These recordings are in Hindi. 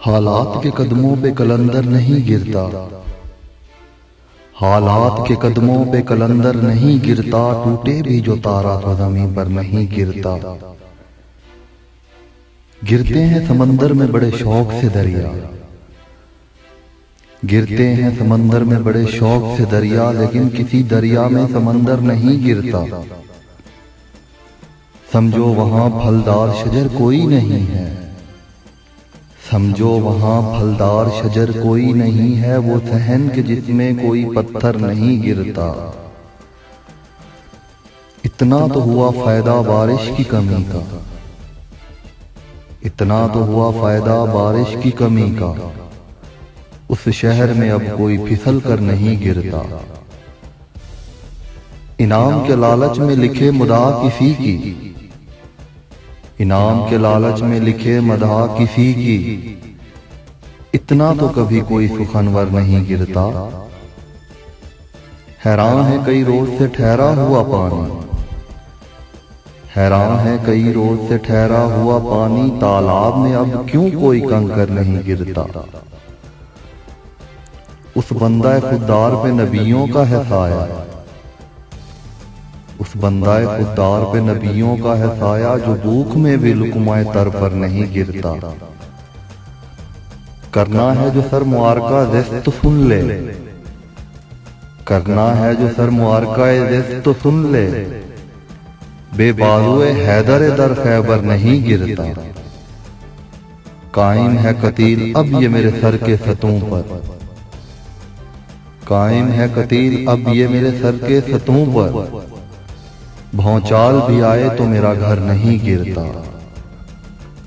हालात के कदमों पे कलंदर नहीं गिरता, हालात के कदमों पे कलंदर नहीं गिरता, टूटे भी जो तारा तो ज़मीं पर नहीं गिरता। गिरते हैं समंदर में बड़े शौक से दरिया, गिरते हैं समंदर में बड़े शौक से दरिया, लेकिन किसी दरिया में समंदर नहीं गिरता। समझो वहां फलदार शजर कोई नहीं है, समझो वहां फलदार शजर कोई नहीं है, वो सहन के जिसमें कोई पत्थर नहीं गिरता। इतना तो हुआ फायदा बारिश की कमी का, इतना तो हुआ फायदा बारिश की कमी का, उस शहर में अब कोई फिसल कर नहीं गिरता। इनाम के लालच में लिखे मुदा किसी की, इनाम के लालच में लिखे मदहा किसी की, इतना तो कभी कोई सुखनवर नहीं गिरता। हैरान है कई रोज से ठहरा हुआ पानी, हैरान है कई रोज से ठहरा हुआ पानी, तालाब में अब क्यों कोई कंकर नहीं गिरता। उस बंदा खुददार पे नबियों का है साया, उस बंदाए खुददार पे नबियों का है साया, जो भूख में भी लुकमाए तर पर नहीं गिरता। करना है जो सर मुआरका ज़िस्त तो सुन ले, करना है जो सर मुआरका ज़िस्त तो सुन ले, बेबाजुए हैदर दर खैबर नहीं गिरता। कायम है कतील अब ये मेरे सर के सतों पर, कायम है कतील अब ये मेरे सर के सतों पर, भौचाल भी आए तो मेरा घर नहीं गिरता।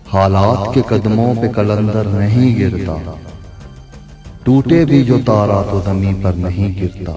हालात के कदमों पे कलंदर नहीं गिरता, टूटे भी जो तारा तो ज़मीं पर नहीं गिरता।